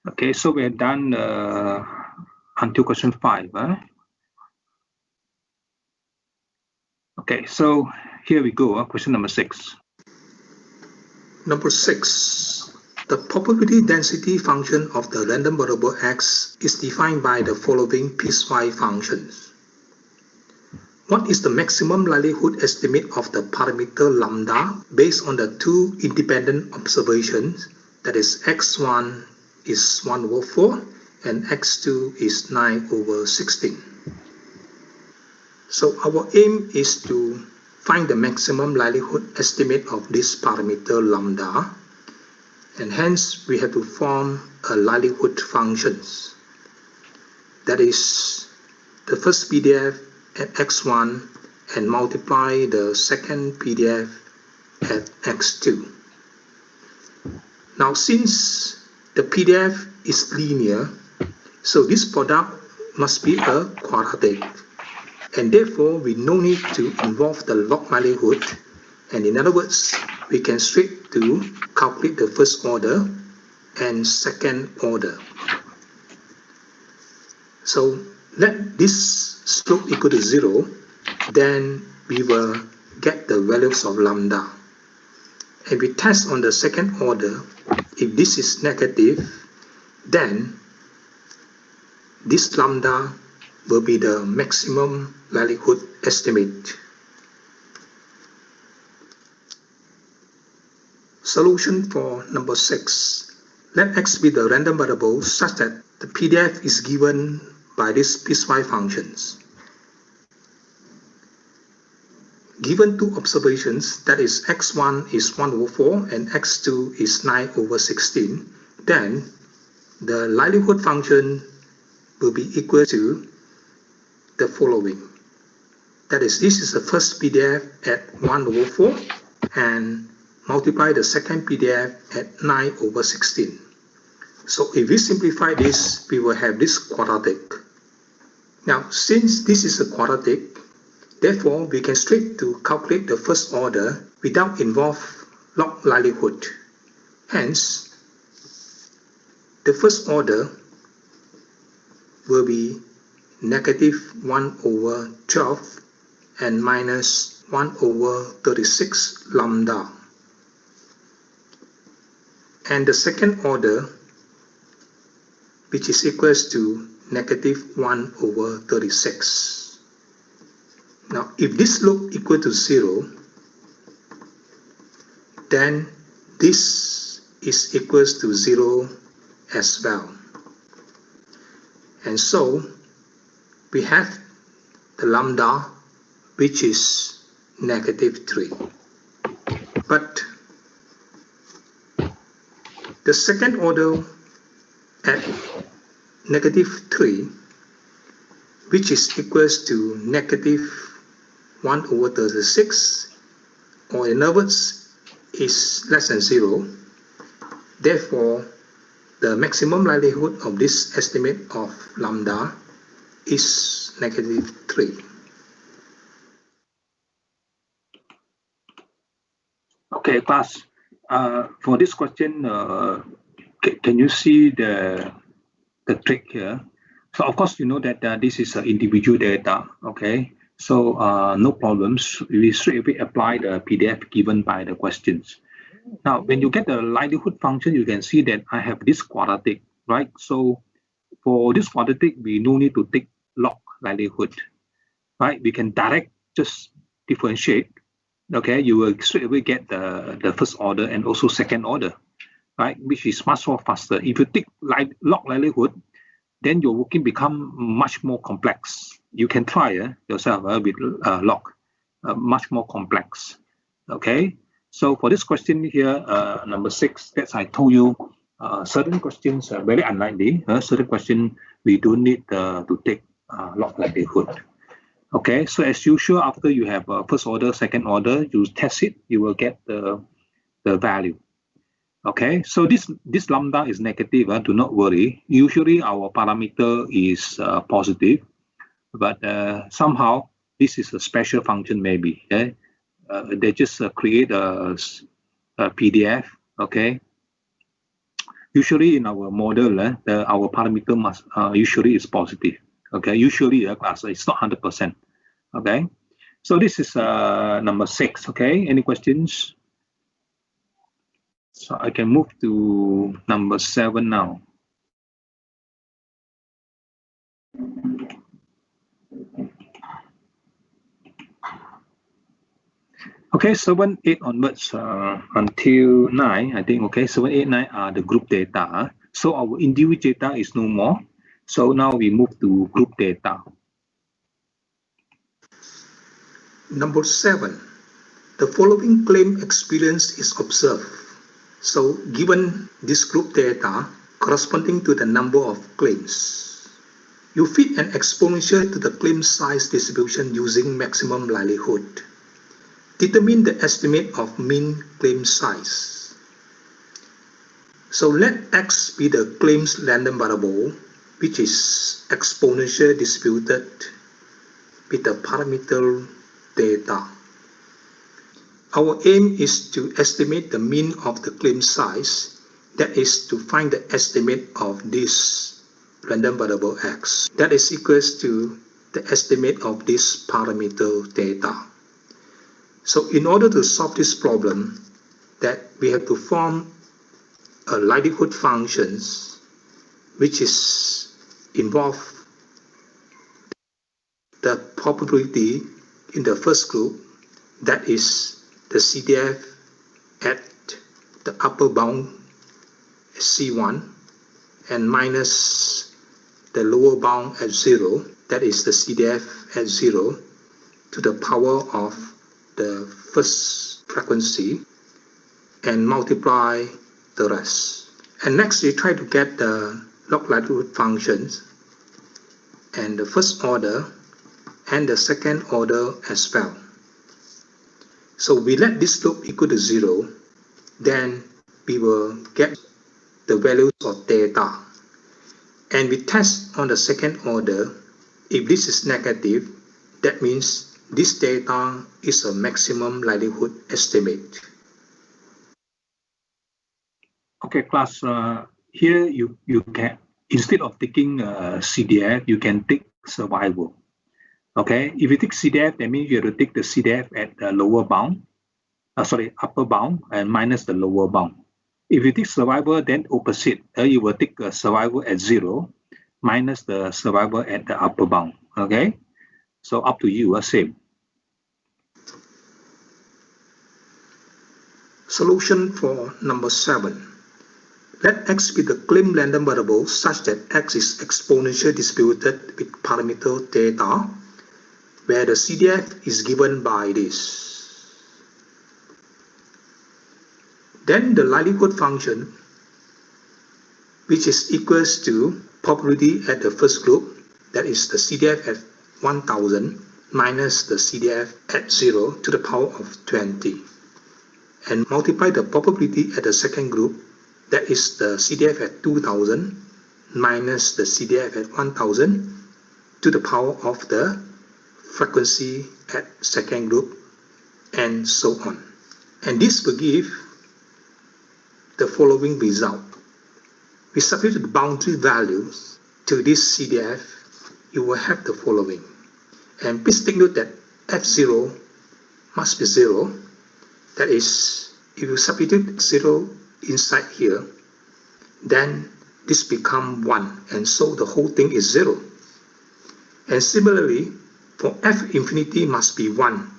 Okay, so we are done until question 5. Okay, so here we go. Question number 6. Number 6. The probability density function of the random variable x is defined by the following piecewise functions. What is the maximum likelihood estimate of the parameter lambda based on the two independent observations, that is x1 is 1/4 and x2 is 9/16. So our aim is to find the maximum likelihood estimate of this parameter lambda, and hence we have to form a likelihood functions. That is the first PDF at x1 and multiply the second PDF at x2. Now since the PDF is linear, so this product must be a quadratic, and therefore we no need to involve the log likelihood, and in other words we can straight to calculate the first order and second order. So let this slope equal to 0, then we will get the values of lambda. And we test on the second order. If this is negative, then this lambda will be the maximum likelihood estimate. Solution for number 6. Let x be the random variable such that the PDF is given by these piecewise functions. Given two observations, that is x1 is 1/4 and x2 is 9/16, then the likelihood function will be equal to the following. That is, this is the first PDF at 1/4 and multiply the second PDF at 9/16. So if we simplify this, we will have this quadratic. Now, since this is a quadratic, therefore we can straight to calculate the first order without involve log likelihood. Hence, the first order will be negative 1/12 and minus 1/36 lambda. And the second order, which is equals to negative 1/36. Now, if this slope equal to 0, then this is equals to 0 as well. And so, we have the lambda, which is negative 3. But the second order at negative 3, which is equals to negative 1/36, or in other words, is less than 0. Therefore, the maximum likelihood of this estimate of lambda is negative 3. Okay, class. For this question, can you see the trick here? So of course, you know that this is individual data, okay? So no problems. We straight away apply the PDF given by the questions. Now, when you get the likelihood function, you can see that I have this quadratic, right? So for this quadratic, we no need to take log likelihood, right? We can direct just differentiate. Okay, you will straight away get the first order and also second order, right? Which is much more faster. If you take log likelihood, then your working become much more complex. You can try yourself with log, much more complex. Okay, so for this question here, number 6, as I told you, certain questions are very unlikely. Certain question we don't need to take log likelihood. Okay, so as usual, after you have first order, second order, you test it, you will get the value. Okay, so this lambda is negative, do not worry. Usually our parameter is positive, but somehow this is a special function maybe. Okay? They just create a PDF, okay? usually in our model, our parameter must usually is positive. Okay, usually class it's not 100%. Okay, so this is number 6. Okay, any questions? So I can move to number 7 now. Okay, 7, 8 onwards until 9, I think. Okay, 7, 8, 9 are the group data. So our individual data is no more. So now we move to group data. Number 7, the following claim experience is observed. So given this group data corresponding to the number of claims, you fit an exponential to the claim size distribution using maximum likelihood. Determine the estimate of mean claim size. So let X be the claims random variable, which is exponential distributed with the parameter data. Our aim is to estimate the mean of the claim size, that is to find the estimate of this random variable X. That is equals to the estimate of this parameter data. So in order to solve this problem, that we have to form a likelihood functions which is involve the probability in the first group, that is the CDF at the upper bound C1 and minus the lower bound at 0, that is the CDF at 0 to the power of the first frequency and multiply the rest. And next we try to get the log likelihood functions and the first order and the second order as well. So we let this slope equal to 0, then we will get the values of theta. And we test on the second order. If this is negative, that means this data is a maximum likelihood estimate. Okay, class, here you can, instead of taking CDF, you can take survival. Okay, if you take CDF, that means you have to take the CDF at the lower bound, upper bound and minus the lower bound. If you take survival, then opposite, you will take a survival at 0 minus the survival at the upper bound. Okay, so up to you, same. Solution for number 7. Let X be the claim random variable such that X is exponentially distributed with parameter theta, where the CDF is given by this. Then the likelihood function, which is equals to probability at the first group, that is the CDF at 1000 minus the CDF at 0 to the power of 20. And multiply the probability at the second group, that is the CDF at 2000 minus the CDF at 1000 to the power of the frequency at second group, and so on. And this will give the following result. We substitute the boundary values to this CDF, you will have the following. And please take note that F0 must be 0. That is, if you substitute 0 inside here, then this becomes 1, and so the whole thing is 0. And similarly, for F infinity must be 1.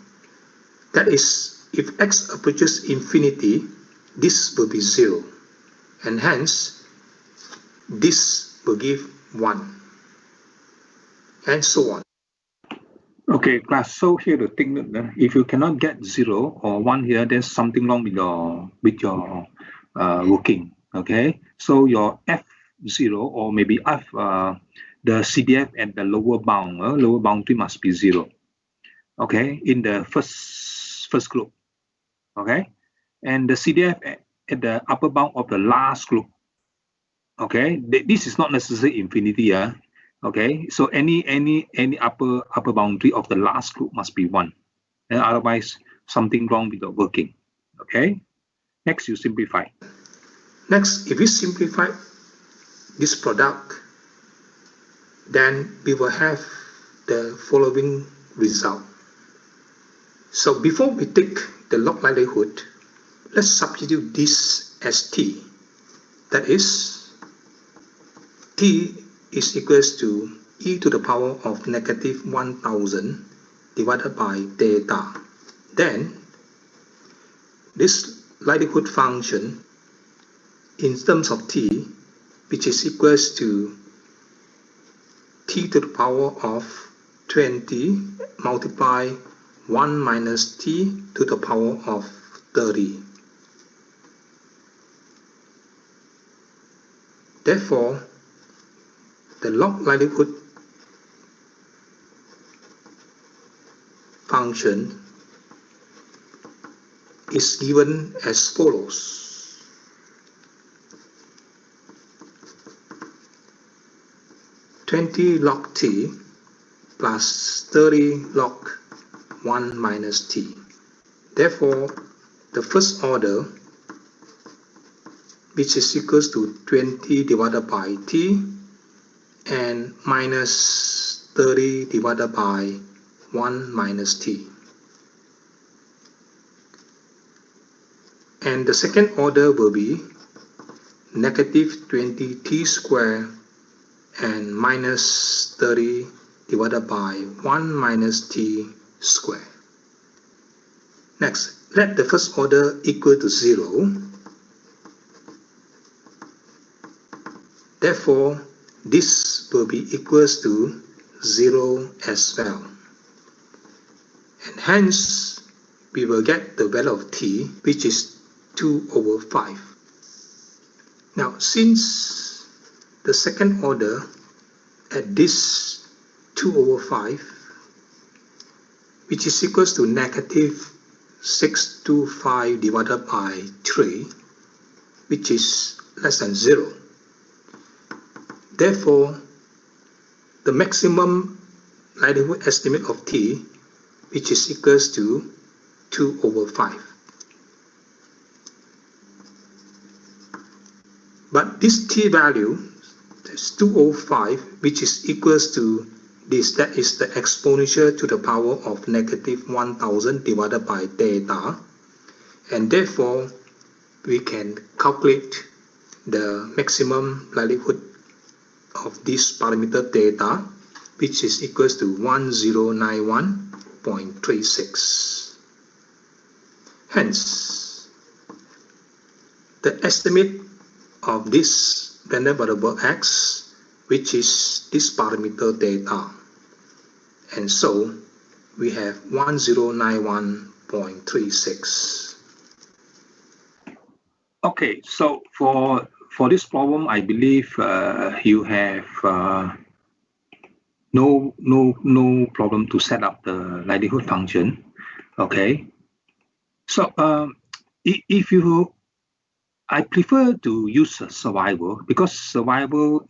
That is, if X approaches infinity, this will be 0. And hence, this will give 1. And so on. Okay, class. So here to take note, if you cannot get 0 or 1 here, there's something wrong with your working. Okay, so your F0 or maybe F the CDF at the lower bound, lower boundary must be 0. Okay, in the first group. Okay, and the CDF at the upper bound of the last group. Okay, this is not necessarily infinity. Okay, so any upper boundary of the last group must be 1, and otherwise something wrong with the working. Okay, next you simplify. Next, if we simplify this product, then we will have the following result. So before we take the log likelihood, let's substitute this as t. That is, t is equals to e to the power of negative 1000 divided by theta. Then, this likelihood function in terms of t, which is equals to t to the power of 20 multiply 1 minus t to the power of 30. Therefore, the log likelihood function is given as follows. (20 log t plus 30 log 1 minus t). Therefore, the first order, which is equals to 20 divided by t and minus 30 divided by 1 minus t. And the second order will be negative 20t squared and minus 30 divided by 1 minus t squared. Next, let the first order equal to 0. Therefore, this will be equals to 0 as well. And hence, we will get the value of t, which is 2/5. Now, since the second order at this 2/5, which is equals to negative 625 divided by 3, which is less than 0. Therefore, the maximum likelihood estimate of t, which is equals to 2/5. But this t value is 2/5, which is equals to this, that is the exponential to the power of negative 1000 divided by theta, and therefore we can calculate the maximum likelihood of this parameter theta, which is equals to 1091.36. Hence, the estimate of this random variable x, which is this parameter theta, and so we have 1091.36. Okay, so for this problem, I believe you have no problem to set up the likelihood function. Okay, so if you, I prefer to use survival, because survival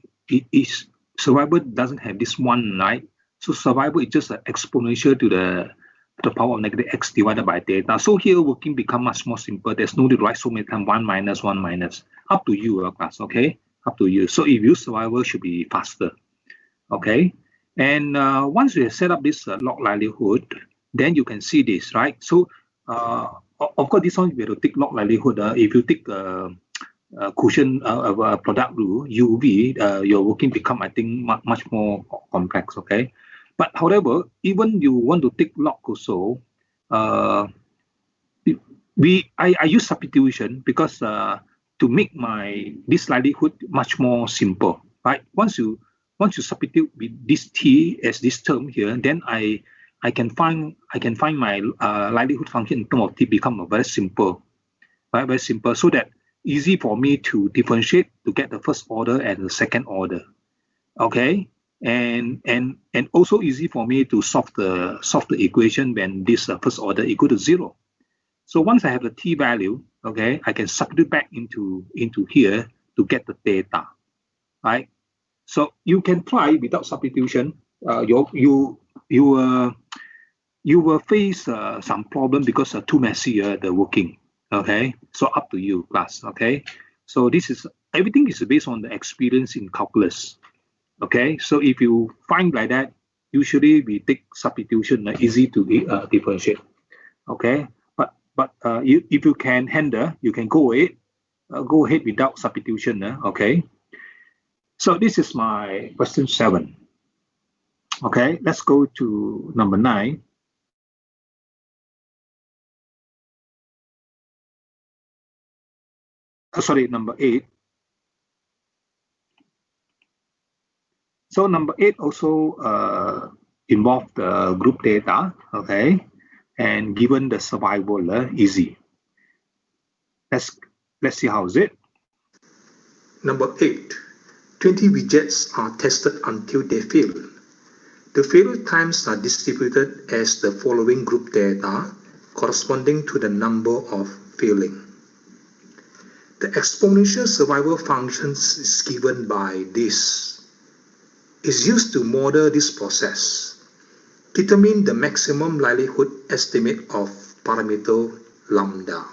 doesn't have this one, right? So survival is just an exponential to the power of negative x divided by theta. So here working become much more simple. There's no need to write so many times 1 minus 1 minus. Up to you, class. Okay, up to you. So if you use survival, should be faster. Okay, and once you have set up this log likelihood, then you can see this, right? So of course, this one we have to take log likelihood. If you take quotient product rule UV, your working become, I think, much more complex. Okay, but however, even you want to take log also, I use substitution because to make this likelihood much more simple, right? Once you substitute with this t as this term here, then I can find my likelihood function in terms of t become a very simple, right? Very simple, so that easy for me to differentiate to get the first order and the second order. Okay, and also easy for me to solve the equation when this first order equal to 0. So once I have the t value, okay, I can substitute back into here to get the theta, right? So you can try without substitution. You will face some problem because too messy the working. Okay, so up to you, class. Okay, So this is everything is based on the experience in calculus. Okay, so if you find like that, usually we take substitution, easy to differentiate. Okay, but if you can handle, you can go ahead without substitution. Okay, so this is my question 7. Okay, let's go to number 9. Sorry, number 8. So number 8 also involve the group data. Okay, and given the survival easy. Let's see how is it. Number 8. 20 widgets are tested until they fail. The failure times are distributed as the following group data corresponding to the number of failing. The exponential survival functions is given by this. Is used to model this process. Determine the maximum likelihood estimate of parameter lambda.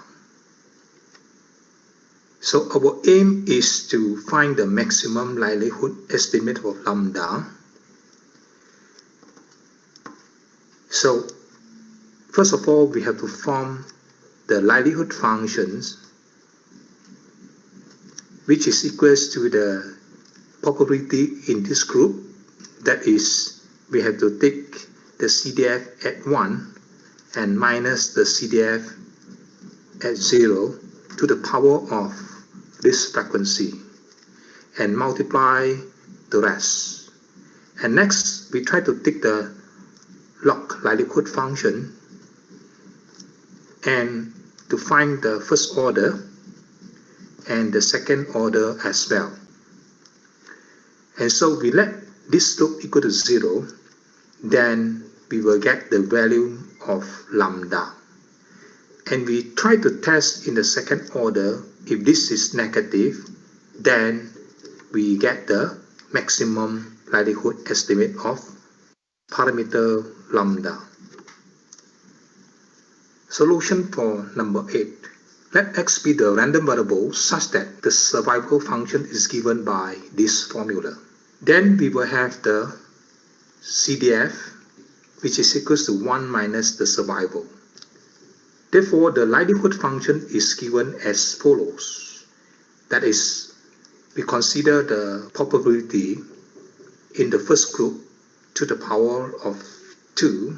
So our aim is to find the maximum likelihood estimate of lambda. So first of all, we have to form the likelihood functions, which is equals to the probability in this group. That is, we have to take the CDF at 1 and minus the CDF at 0 to the power of this frequency and multiply the rest. And next, we try to take the log likelihood function and to find the first order and the second order as well. And so we let this slope equal to 0, then we will get the value of lambda. And we try to test in the second order. If this is negative, then we get the maximum likelihood estimate of parameter lambda. Solution for number 8. Let x be the random variable such that the survival function is given by this formula. Then we will have the CDF, which is equals to 1 minus the survival. Therefore, the likelihood function is given as follows. That is, we consider the probability in the first group to the power of 2.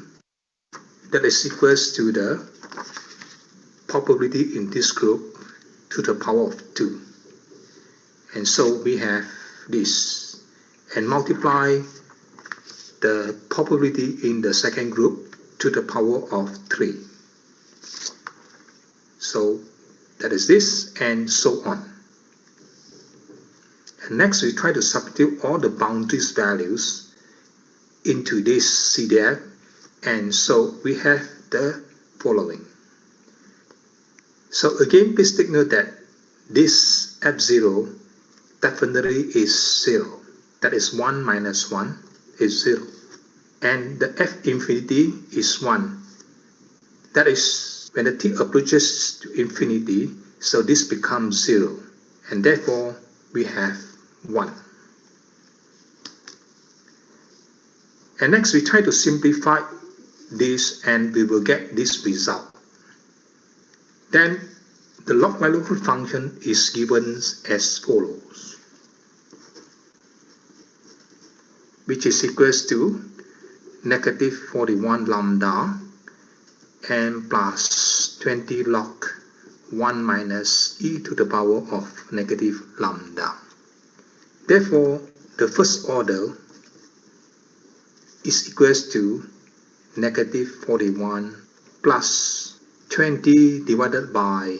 That is equals to the probability in this group to the power of 2. And so we have this. And multiply the probability in the second group to the power of 3. So that is this, and so on. And next we try to substitute all the boundaries values into this CDF, and so we have the following. So again, please take note that this F0 definitely is 0. That is 1 minus 1 is 0. And the F infinity is 1. That is when the t approaches to infinity, so this becomes 0. And therefore, we have 1. And next, we try to simplify this and we will get this result. Then, the log likelihood function is given as follows, which is equals to negative 41 lambda and plus 20 log 1 minus e to the power of negative lambda. Therefore, the first order is equals to negative 41 plus 20 divided by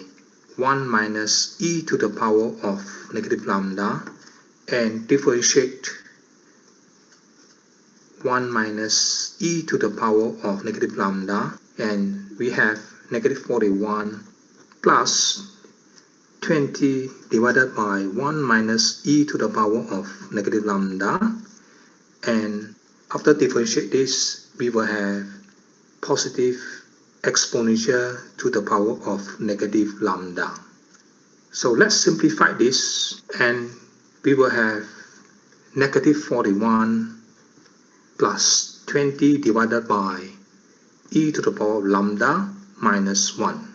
1 minus e to the power of negative lambda and differentiate 1 minus e to the power of negative lambda, and we have negative 41 plus 20 divided by 1 minus e to the power of negative lambda, and after differentiate this, we will have positive exponential to the power of negative lambda. So let's simplify this, and we will have negative 41 plus 20 divided by e to the power of lambda minus 1.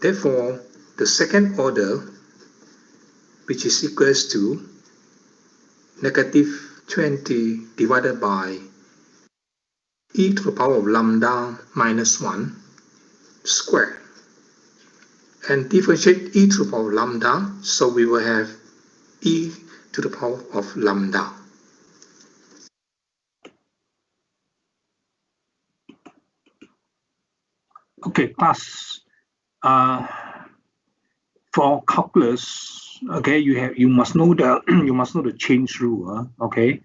Therefore, the second order, which is equals to negative 20 divided by e to the power of lambda minus 1 square, and differentiate e to the power of lambda, so we will have e to the power of lambda. Okay, class. For calculus, okay, you must know the the change rule. Okay,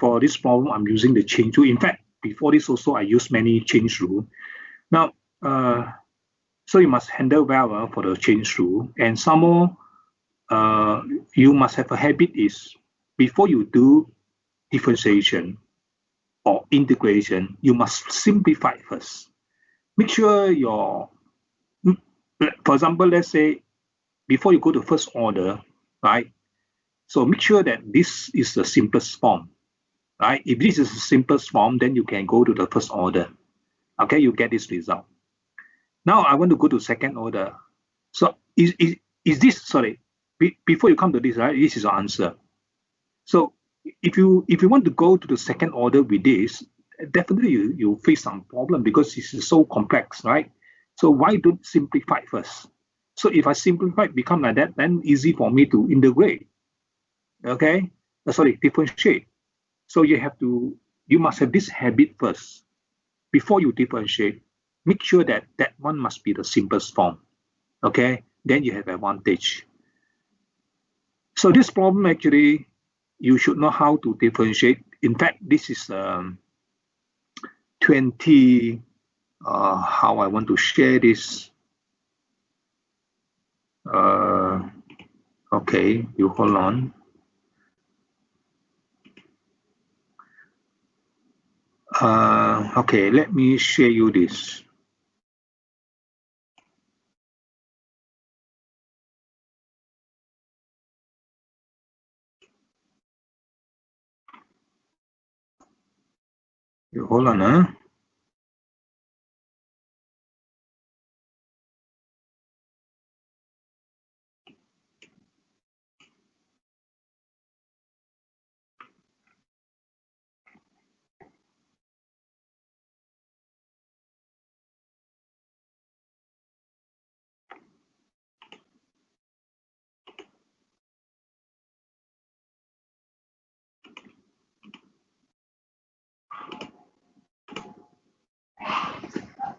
for this problem, I'm using the change rule. In fact, before this also, I used many change rule. Now, so you must handle well for the change rule, and some more, you must have a habit is before you do differentiation or integration, you must simplify first. Make sure for example, let's say before you go to first order, right? So make sure that this is the simplest form, right? If this is the simplest form, then you can go to the first order. Okay, you get this result. Now I want to go to second order. So is this, sorry, before you come to this, right? This is your answer. So if you want to go to the second order with this, definitely you face some problem because this is so complex, right? So why don't simplify first? So if I simplify, become like that, then easy for me to integrate. Okay, sorry, differentiate. So you must have this habit first before you differentiate. Make sure that that one must be the simplest form. Okay, then you have advantage. So this problem actually, you should know how to differentiate. In fact, this is 20. How I want to share this. Okay, you hold on. Okay, let me share you this. You hold on,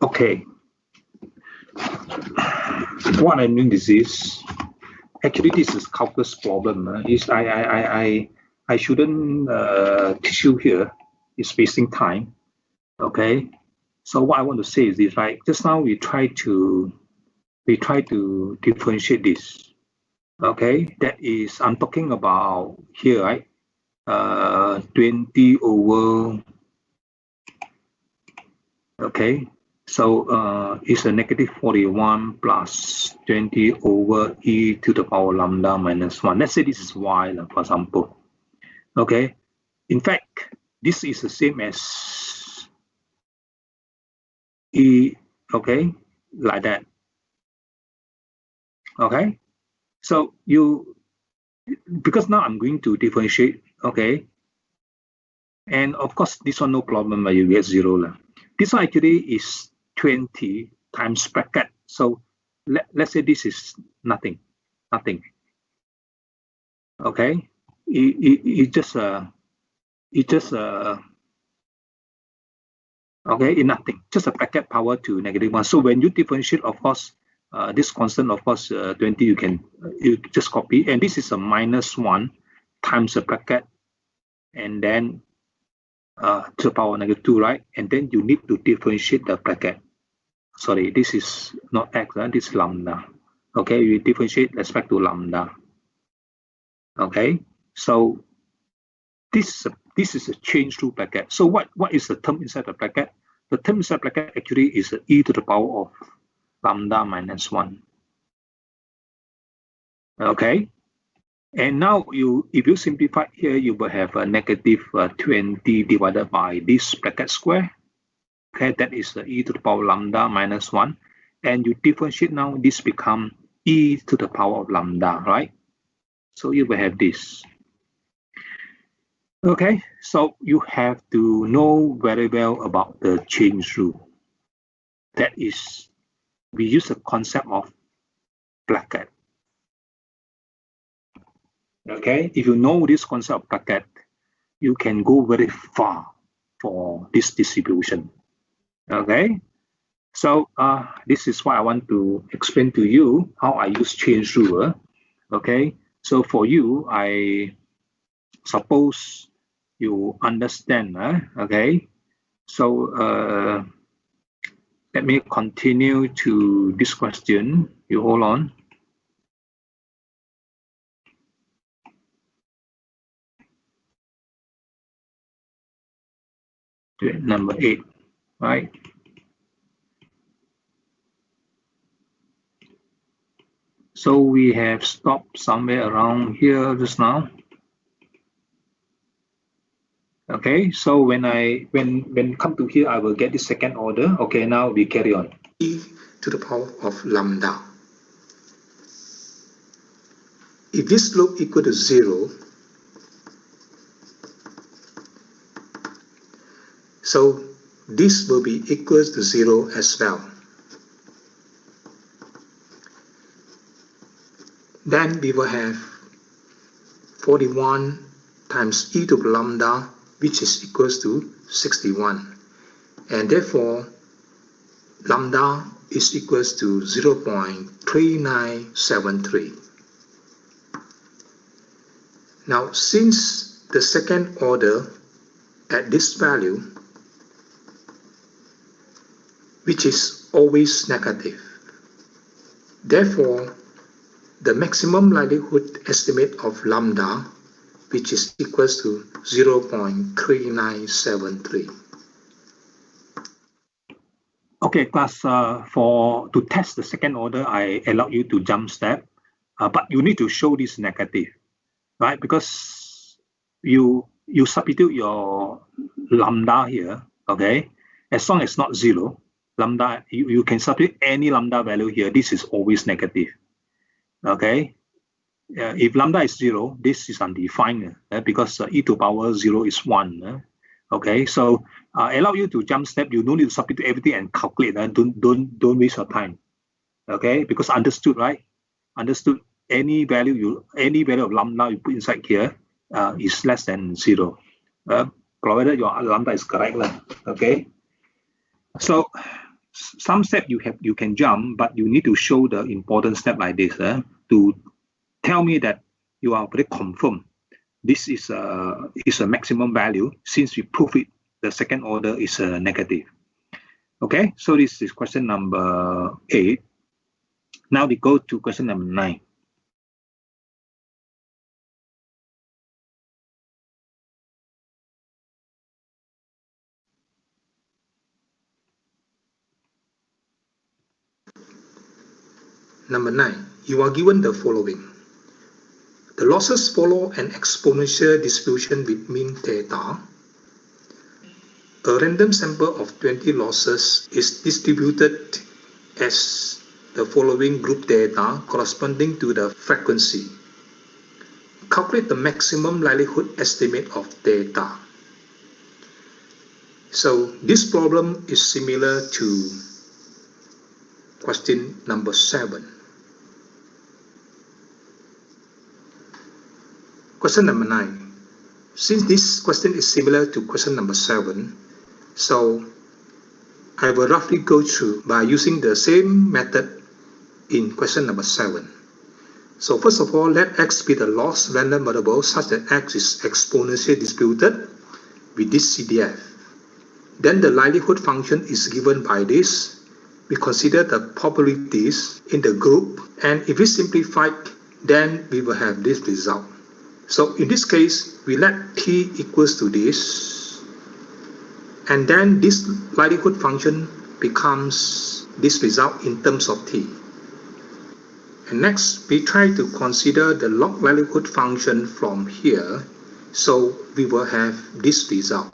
Okay. What I mean is actually this is calculus problem. Is I shouldn't teach you here. It's wasting time. Okay. So what I want to say is this, right? Just now we try to differentiate this. Okay, that is I'm talking about here, right? 20 over. Okay, so it's a negative 41 plus 20 over e to the power lambda minus 1. Let's say this is y, for example. Okay, in fact, this is the same as e, okay, like that. Okay, so because now I'm going to differentiate, okay, and of course this one no problem, you get 0. This one actually is 20 times bracket. So let's say this is nothing. Okay, it just okay, in nothing, just a bracket power to -1. So when you differentiate, of course, this constant, of course, 20, you just copy, and this is a -1 times the bracket, and then to the power -2, right? And then you need to differentiate the bracket. Sorry, this is not x, this is lambda. Okay, you differentiate respect to lambda. Okay, so this is a change rule bracket. So what is the term inside the bracket? The term inside the bracket actually is e to the power of lambda minus 1. Okay. And now if you simplify here, you will have a negative 20 divided by this bracket square. Okay, that is e to the power lambda minus 1. And you differentiate now, this become e to the power of lambda, right? So you will have this. Okay, so you have to know very well about the chain rule. That is, we use the concept of bracket. Okay, if you know this concept of bracket, you can go very far for this distribution. Okay, so this is why I want to explain to you how I use chain rule. Okay, so for you, I suppose you understand. Okay, so let me continue to this question. You hold on. Number 8, right? So we have stopped somewhere around here just now. Okay, so when come to here, I will get the second order. Okay, now we carry on. E to the power of lambda. If this slope equal to 0, so this will be equals to 0 as well. Then we will have 41 times e to the lambda, which is equals to 61. And therefore, lambda is equals to 0.3973. Now, since the second order at this value, which is always negative, therefore, the maximum likelihood estimate of lambda, which is equals to 0.3973. Okay, class, to test the second order, I allow you to jump step, but you need to show this negative, right? Because you substitute your lambda here, okay? As long as not 0, lambda, you can substitute any lambda value here. This is always negative, okay? If lambda is 0, this is undefined because e to power 0 is 1. Okay, so allow you to jump step. You don't need to substitute everything and calculate. Don't waste your time. Okay, because understood, right? Understood. Any value of lambda you put inside here is less than 0, provided your lambda is correct. Okay. So some step you can jump, but you need to show the important step like this to tell me that you are very confirmed. This is a maximum value since we prove it. The second order is negative. Okay, so this is question number 8. Now we go to question number 9. Number 9, you are given the following. The losses follow an exponential distribution with mean theta. A random sample of 20 losses is distributed as the following group data corresponding to the frequency. Calculate the maximum likelihood estimate of theta. So this problem is similar to question number 7. Question number 9. Since this question is similar to question number 7, so I will roughly go through by using the same method in question number 7. So first of all, let x be the loss random variable such that x is exponentially distributed with this CDF. Then the likelihood function is given by this. We consider the probabilities in the group, and if we simplify, then we will have this result. So in this case, we let t equals to this, and then this likelihood function becomes this result in terms of t. And next, we try to consider the log likelihood function from here. So we will have this result.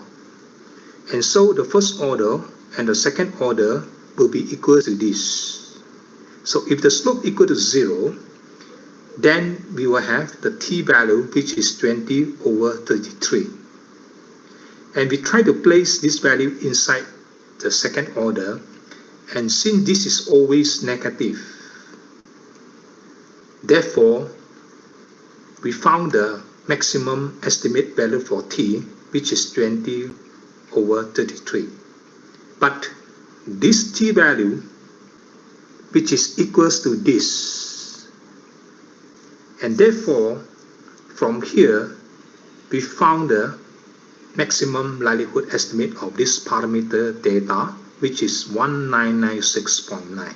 And so the first order and the second order will be equal to this. So if the slope equal to 0, then we will have the t-value, which is 20/33. And we try to place this value inside the second order. And since this is always negative, therefore, we found the maximum estimate value for t, which is 20/33. But this t-value, which is equals to this, and therefore, from here, we found the maximum likelihood estimate of this parameter data, which is 1996.9.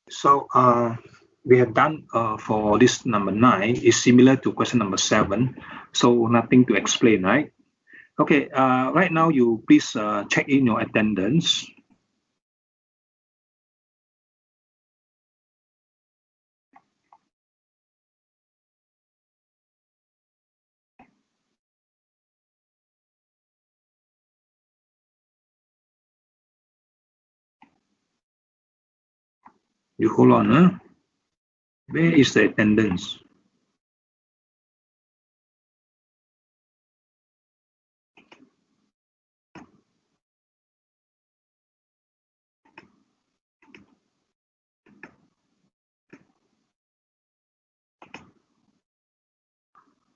So we have done for this number 9 is similar to question number 7. So nothing to explain, right? Okay, right now you please check in your attendance. You hold on, huh? Where is the attendance?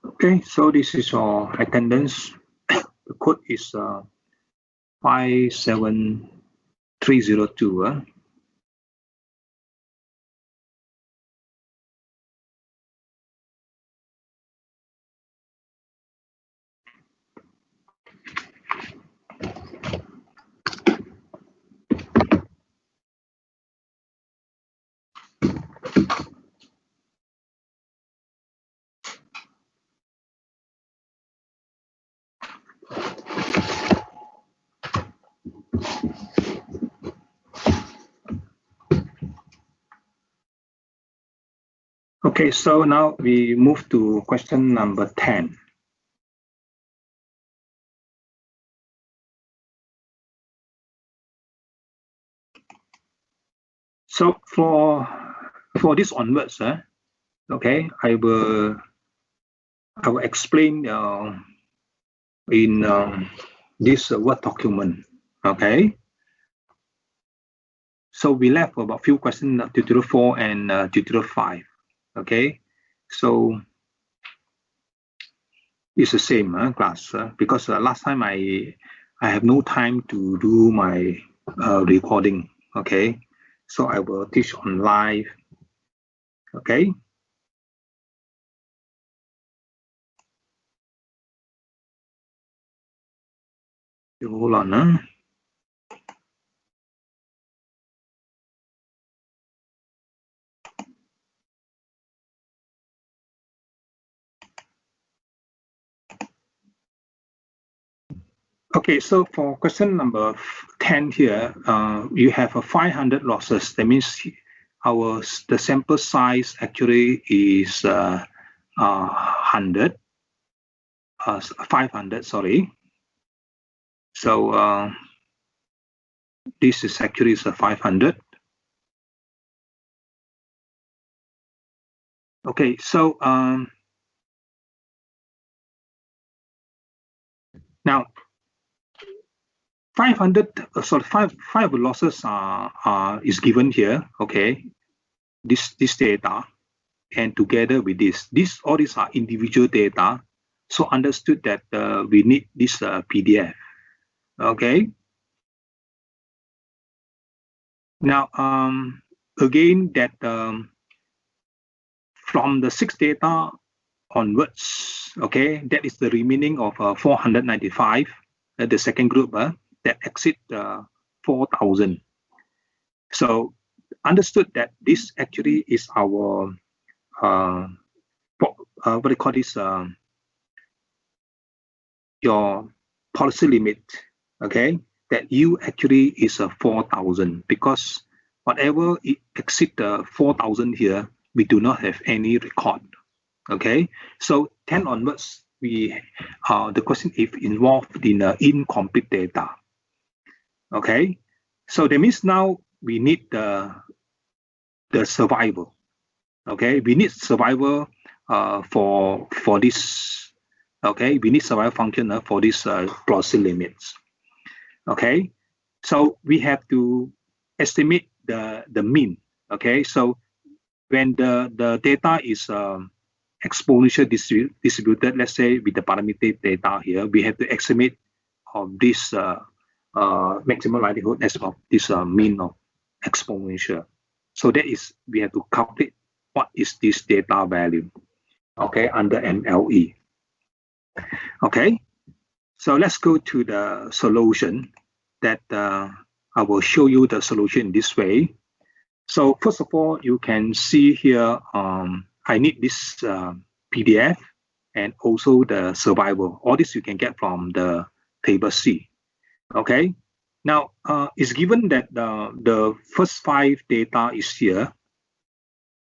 Okay, so this is your attendance. The code is 57302. Okay, so now we move to question number 10. So for this onwards, okay, I will explain in this Word document. Okay. So we left about few questions, tutorial 4 and tutorial 5. Okay. So it's the same class because last time I have no time to do my recording. Okay. So I will teach on live. Okay. You hold on. Okay, so for question number 10 here, you have a 500 losses. That means the sample size actually is 500. Sorry. So this is actually 500. Okay, so now 500. Five losses is given here. Okay, this data, and together with all these are individual data. So understood that we need this PDF. Okay. Now again that from the 6 data onwards, okay, that is the remaining of 495. The second group that exceed 4,000. So understood that this actually is our what do you call this? Your policy limit, okay, that U actually is a 4,000, because whatever it exceeds the 4,000 here, we do not have any record. Okay, so 10 onwards, we the question if involved in incomplete data. Okay, so that means now we need the survival. Okay, we need survival for this. Okay, we need survival function for this policy limits. Okay, so we have to estimate the mean. Okay, so when the data is exponential distributed, let's say with the parameter data here, we have to estimate of this maximum likelihood as of this mean of exponential. So that is, we have to calculate what is this data value, okay, under MLE. Okay, so let's go to the solution that I will show you the solution in this way. So first of all, you can see here, I need this PDF and also the survival. All this you can get from the table C. Okay. Now, it's given that the first 5 data is here.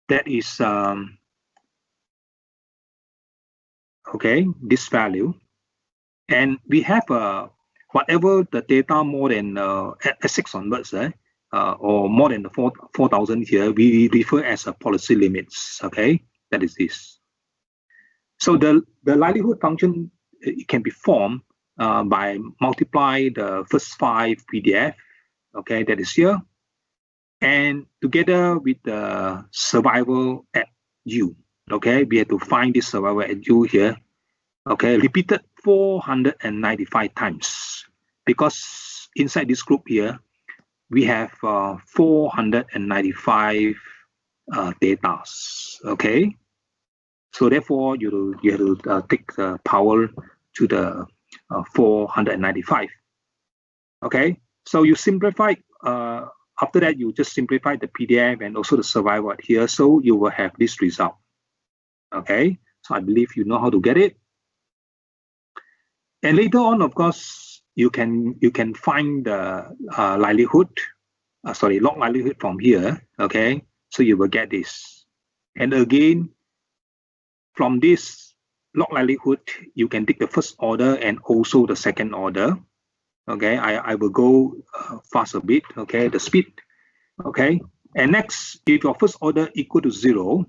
That is, okay, this value. And we have whatever the data more than at 6 onwards, or more than the 4,000 here, we refer as a policy limits. Okay, that is this. So the likelihood function, it can be formed by multiply the first 5 PDF, okay, that is here, and together with the survival at U. Okay, we have to find this survival at U here. Okay, repeated 495 times, because inside this group here, we have 495 data. Okay, so therefore you have to take the power to the 495. Okay, so you simplify. After that, you just simplify the PDF and also the survival here, so you will have this result. Okay, so I believe you know how to get it. And later on, of course, you can find the likelihood, log likelihood from here. Okay, so you will get this. And again, from this log likelihood, you can take the first order and also the second order. Okay, I will go fast a bit. Okay, the speed. Okay, and next, if your first order equal to 0,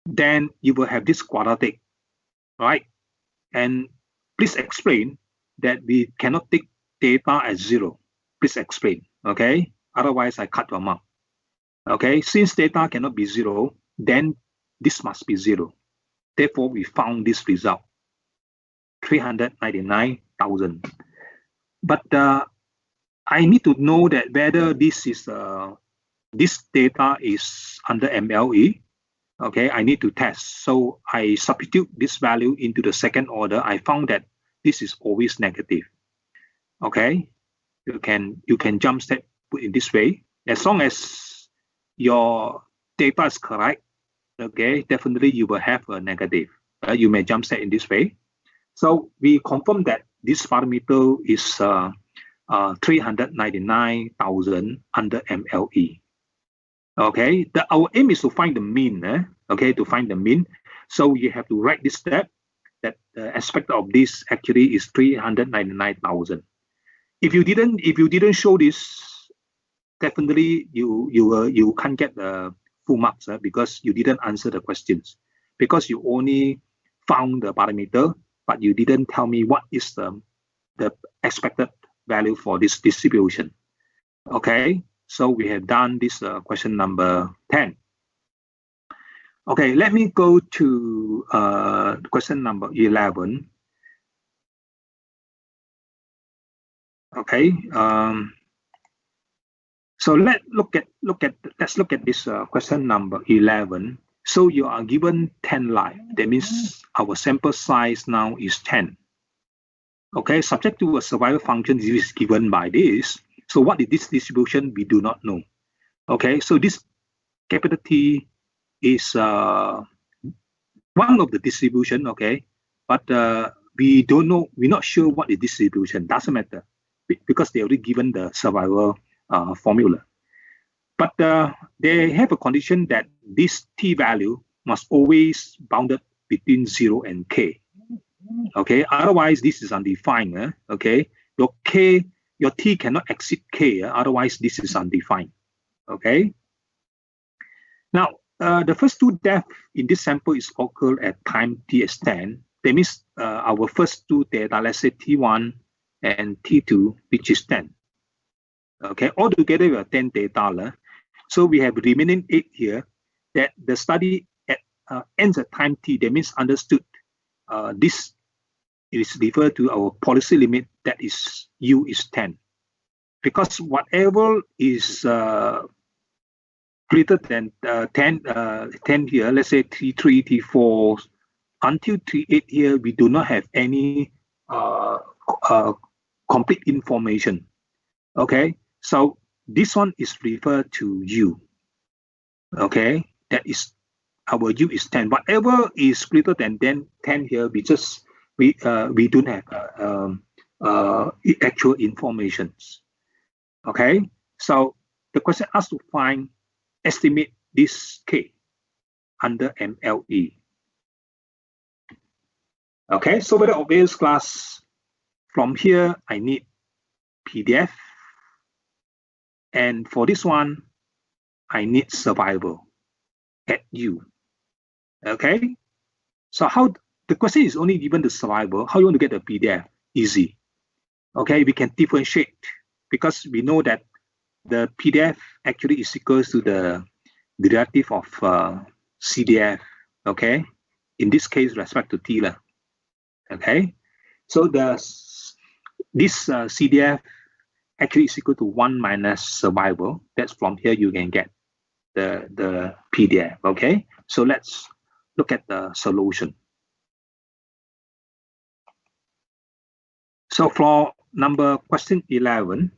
then you will have this quadratic, right? And please explain that we cannot take data as 0. Please explain. Okay, otherwise I cut your mark. Okay, since data cannot be 0, then this must be 0. Therefore, we found this result, 399,000. But I need to know that whether this is this data is under MLE. Okay, I need to test. So I substitute this value into the second order. I found that this is always negative. Okay, you can jump step in this way. As long as your data is correct, okay, definitely you will have a negative. You may jump step in this way. So we confirm that this parameter is 399,000 under MLE. Okay, our aim is to find the mean. Okay, to find the mean. So you have to write this step that the aspect of this actually is 399,000. If you didn't show this, definitely you can't get the full marks because you didn't answer the questions, because you only found the parameter, but you didn't tell me what is the expected value for this distribution. Okay, so we have done this question number 10. Okay, let me go to question number 11. Okay, so let's look at this question number 11. So you are given 10 lines. That means our sample size now is 10. Okay, subject to a survival function is given by this. So what is this distribution? We do not know. Okay, so this capital T is one of the distribution. Okay, but we don't know, we're not sure what is distribution. Doesn't matter because they already given the survival formula. But they have a condition that this t value must always bounded between 0 and k. Okay, otherwise this is undefined. Okay, your t cannot exceed k. Otherwise this is undefined. Okay. Now the first two deaths in this sample is occurred at time t is 10. That means our first two data, let's say t1 and t2, which is 10. Okay, altogether we have 10 data. So we have remaining 8 here. That the study ends at time t. That means understood. This is referred to our policy limit, that is u is 10. Because whatever is greater than 10 here, let's say T3, T4, until T8 here, we do not have any complete information. Okay, so this one is referred to U. Okay, that is our U is 10. Whatever is greater than 10 here, we don't have actual informations. Okay, so the question asks to estimate this K under MLE. Okay, so very obvious class. From here, I need PDF. And for this one, I need survival at U. Okay, so how the question is only given the survival. How you want to get the PDF? Easy. Okay, we can differentiate because we know that the PDF actually is equals to the derivative of CDF. Okay, in this case, respect to T. Okay, so this CDF actually is equal to 1 minus survival. That's from here you can get the PDF. Okay, so let's look at the solution. So for question 11,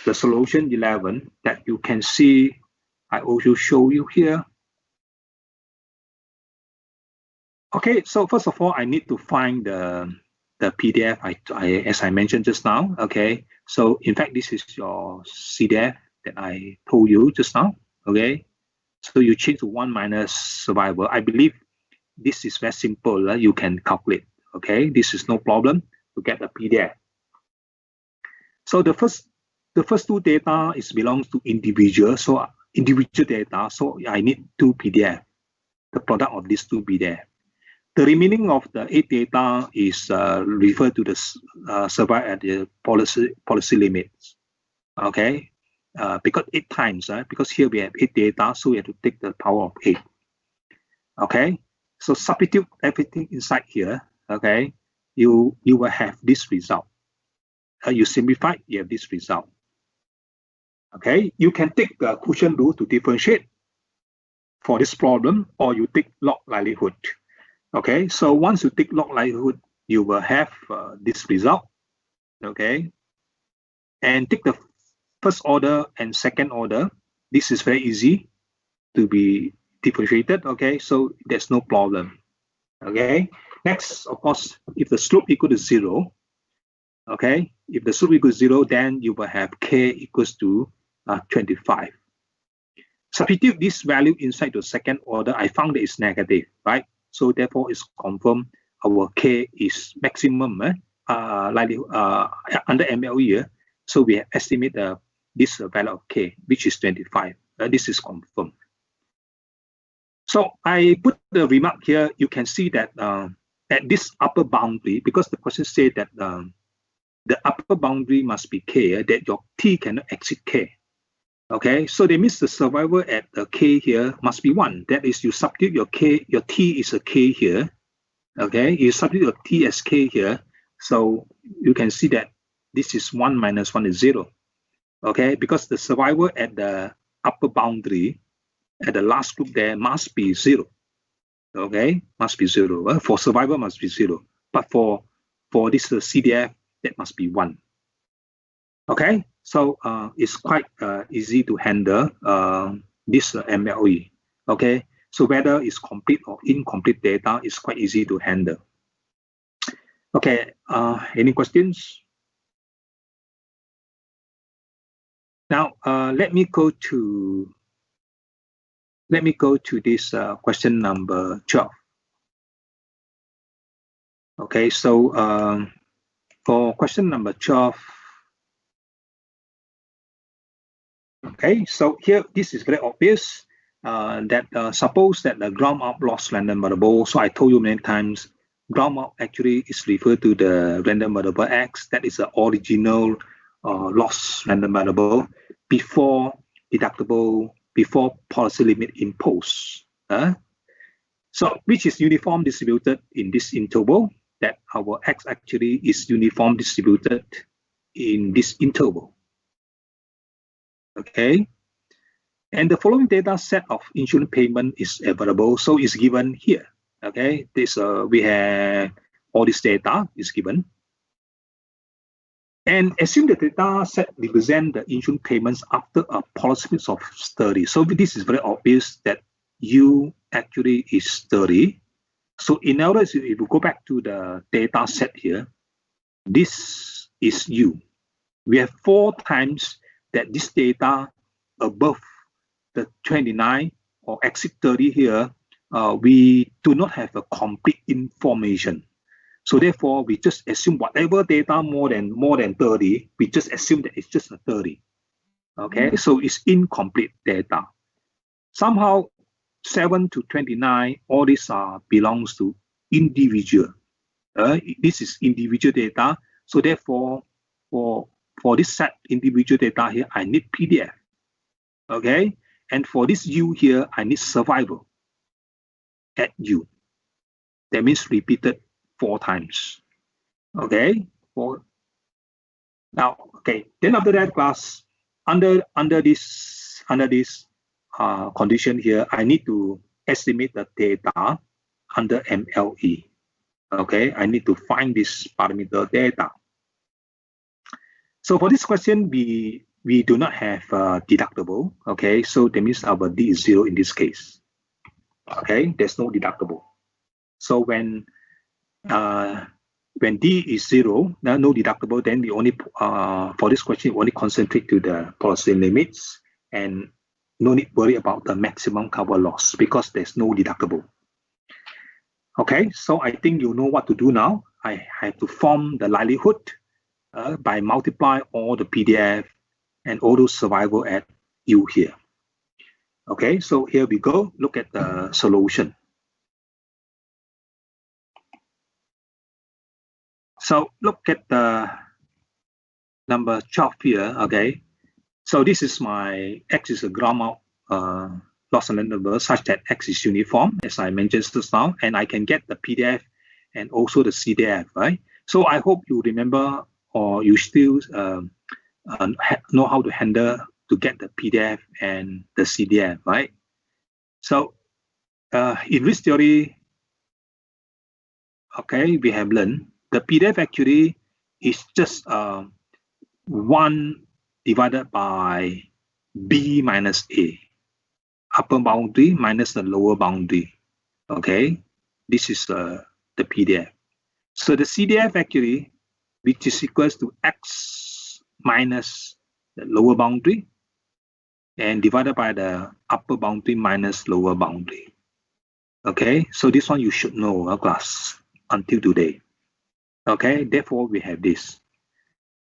the solution 11 that you can see, I also show you here. Okay, so first of all, I need to find the PDF as I mentioned just now. Okay, so in fact, this is your CDF that I told you just now. Okay, so you change to 1 minus survival. I believe this is very simple. You can calculate. Okay, this is no problem to get the PDF. So the first two data belongs to individual. So individual data. So I need 2 PDF. The product of these 2 PDF. The remaining of the 8 data is referred to the survival at the policy limits. Okay, because 8 times. Because here we have 8 data, so we have to take the power of 8. Okay, so substitute everything inside here. Okay, you will have this result. You simplify, you have this result. Okay, you can take the quotient rule to differentiate for this problem, or you take log likelihood. Okay, so once you take log likelihood, you will have this result. Okay, and take the first order and second order. This is very easy to be differentiated. Okay, so there's no problem. Okay, next, of course, if the slope equal to 0, okay, if the slope equals 0, then you will have K equals to 25. Substitute this value inside the second order. I found that it's negative, right? So therefore, it's confirmed our K is maximum under MLE. So we have estimate this value of K, which is 25. This is confirmed. So I put the remark here. You can see that at this upper boundary, because the question said that the upper boundary must be K, that your T cannot exceed K. Okay, so that means the survival at the K here must be 1. That is, you substitute your K, your T is a K here. Okay, you substitute your T as K here. So you can see that this is 1 minus 1 is 0. Okay, because the survival at the upper boundary, at the last group there must be 0. Okay, must be 0. For survival must be 0. But for this CDF, that must be 1. Okay, so it's quite easy to handle this MLE. Okay, so whether it's complete or incomplete data is quite easy to handle. Okay, any questions? Now, let me go to this question number 12. Okay, so for question number 12, okay, so here this is very obvious that suppose that the ground up loss random variable. So I told you many times, ground up actually is referred to the random variable x. That is the original loss random variable before deductible, before policy limit imposed. So which is uniform distributed in this interval, that our x actually is uniform distributed in this interval. Okay. And the following data set of insurance payment is available. So it's given here. Okay. This we have all this data is given. And assume the data set represent the insurance payments after a policy limit of 30. So this is very obvious that U actually is 30. So in other words, if you go back to the data set here, this is U. We have 4 times that this data above the 29 or exit 30 here, we do not have a complete information. So therefore, we just assume whatever data more than 30, we just assume that it's just a 30. Okay, so it's incomplete data. Somehow 7 to 29, all these belongs to individual. This is individual data. So therefore, for this set individual data here, I need PDF. Okay, and for this U here, I need survival at U. That means repeated 4 times. Okay, now, okay, then after that class, under this condition here, I need to estimate the data under MLE. Okay, I need to find this parameter data. So for this question, we do not have deductible. Okay, so that means our D is 0 in this case. Okay, there's no deductible. So when D is 0, no deductible, then we only for this question we only concentrate to the policy limits and no need worry about the maximum cover loss because there's no deductible. Okay, so I think you know what to do now. I have to form the likelihood by multiply all the PDF and all those survival at U here. Okay, so here we go. Look at the solution. So look at the number 12 here. Okay, so this is my X is a ground mount loss and number such that X is uniform, as I mentioned just now, and I can get the PDF and also the CDF, right? So I hope you remember or you still know how to handle to get the PDF and the CDF, right? So in risk theory, okay, we have learned the PDF actually is just 1 divided by B minus A, upper boundary minus the lower boundary. Okay, this is the PDF. So the CDF actually, which is equals to X minus the lower boundary and divided by the upper boundary minus lower boundary. Okay, so this one you should know, class, until today. Okay, therefore we have this.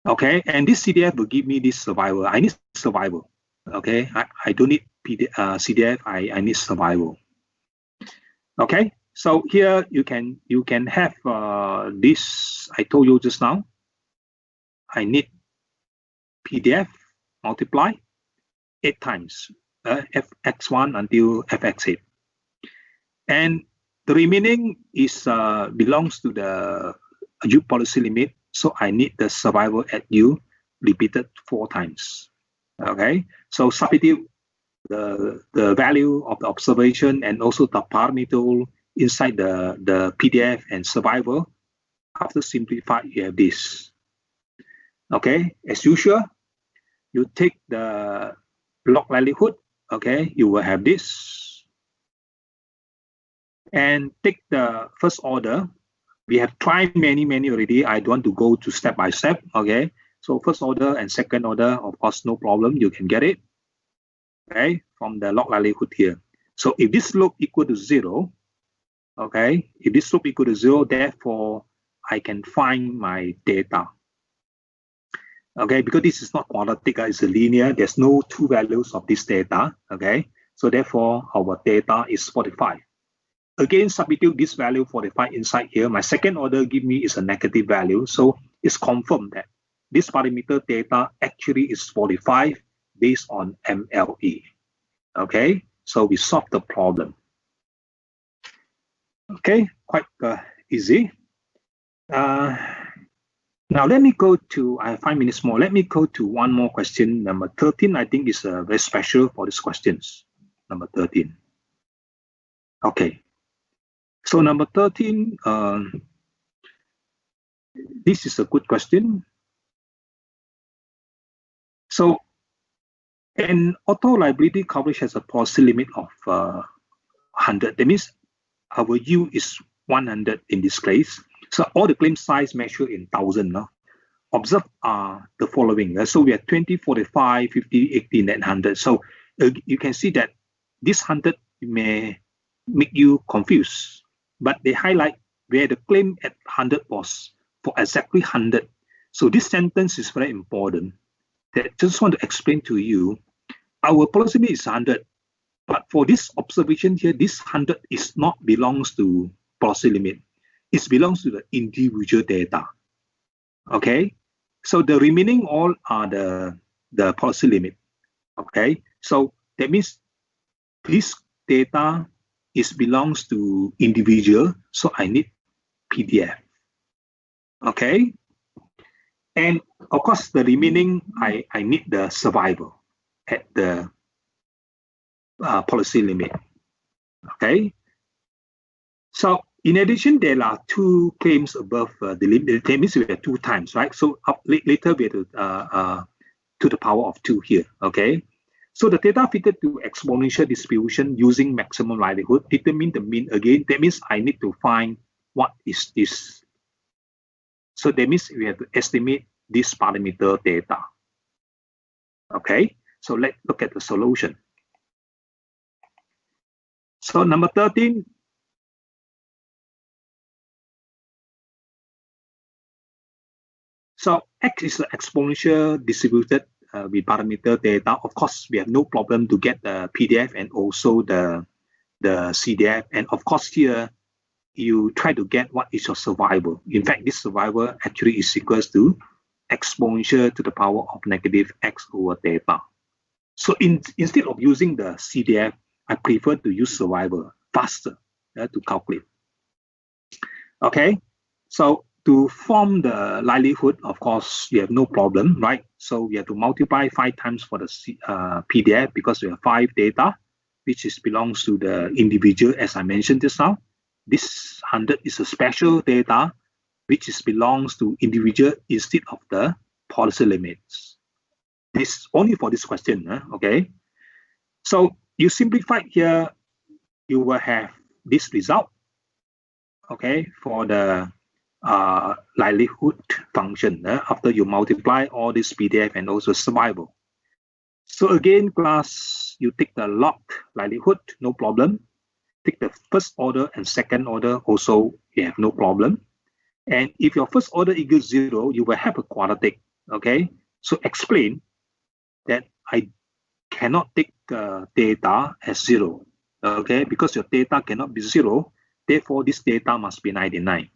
Okay, and this CDF will give me this survival. I need survival. Okay, I don't need CDF. I need survival. Okay, so here you can have this. I told you just now. I need PDF multiply 8 times fx1 until fx8, and the remaining is belongs to the U policy limit. So I need the survival at U repeated 4 times. Okay, so substitute the value of the observation and also the parameter inside the PDF and survival. After simplify, you have this. Okay, as usual, you take the log likelihood. Okay, you will have this, and take the first order we have tried many already. I don't want to go to step by step. Okay, so first order and second order, of course, no problem. You can get it. Okay, from the log likelihood here. So if this slope equal to 0, okay, if this slope equal to 0, therefore I can find my data. Okay, because this is not quadratic, it's a linear. There's no two values of this data. Okay, so therefore our data is 45. Again, substitute this value 45 inside here. My second order give me is a negative value. So it's confirmed that this parameter data actually is 45 based on MLE. Okay, so we solve the problem. Okay, quite easy. Now let me go to, I have 5 minutes more. Let me go to one more question. Number 13, I think is very special for these questions. Number 13. Okay. So number 13, this is a good question. So an auto liability coverage has a policy limit of 100. That means our U is 100 in this case. So all the claim size measured in 1,000. No? Observe the following. So we have 20, 45, 50, 80, and 100. So you can see that this 100 may make you confused. But they highlight where the claim at 100 was for exactly 100. So this sentence is very important. I just want to explain to you, our policy limit is 100. But for this observation here, this 100 is not belongs to policy limit. It belongs to the individual data. Okay, so the remaining all are the policy limit. Okay, so that means this data belongs to individual, so I need PDF. Okay, and of course the remaining I need the survival at the policy limit. Okay, so in addition, there are two claims above the limit. That means we have 2 times, right? So later we have to the power of 2 here. Okay, so the data fitted to exponential distribution using maximum likelihood determine the mean again. That means I need to find what is this. So that means we have to estimate this parameter data. Okay, so let's look at the solution. So number 13. So X is the exponential distributed with parameter data. Of course, we have no problem to get the PDF and also the CDF. And of course, here you try to get what is your survival. In fact, this survival actually is equals to exponential to the power of negative X over data. So instead of using the CDF, I prefer to use survival faster to calculate. Okay, so to form the likelihood, of course, you have no problem, right? So we have to multiply 5 times for the PDF because we have 5 data, which belongs to the individual, as I mentioned just now. This 100 is a special data, which belongs to individual instead of the policy limits. This only for this question, okay? So you simplify here, you will have this result, okay, for the likelihood function after you multiply all this PDF and also survival. So again, class, you take the log likelihood, no problem. Take the first order and second order, also you have no problem. And if your first order equals 0, you will have a quadratic. Okay, so explain that I cannot take data as 0. Okay, because your data cannot be 0, therefore this data must be 99.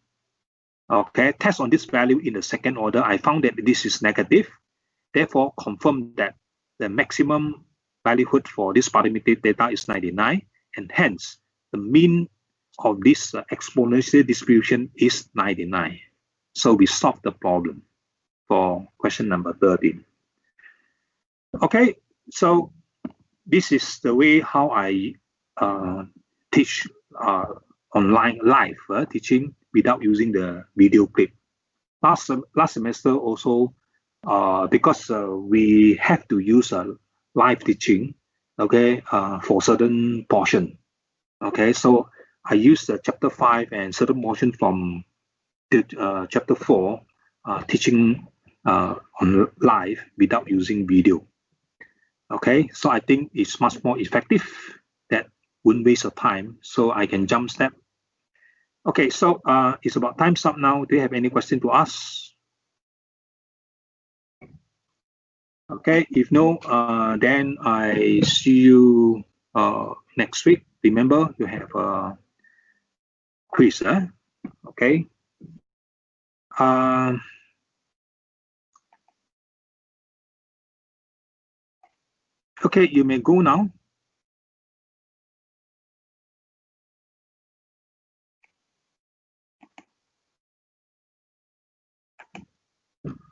Okay, test on this value in the second order. I found that this is negative. Therefore, confirm that the maximum likelihood for this parametric data is 99, and hence the mean of this exponential distribution is 99. So we solve the problem for question number 13. Okay, so this is the way how I teach online live teaching without using the video clip. Last semester also, because we have to use live teaching, okay, for certain portion. Okay, so I use the chapter 5 and certain portion from did chapter 4, teaching on live without using video. Okay, so I think it's much more effective. That wouldn't waste your time, so I can jump step. Okay, so it's about time's up now. Do you have any question to ask? Okay, if no, then I see you next week. Remember, you have a quiz, okay? Okay, you may go now.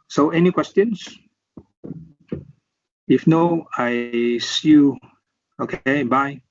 So any questions? If no, I see you. Okay, bye.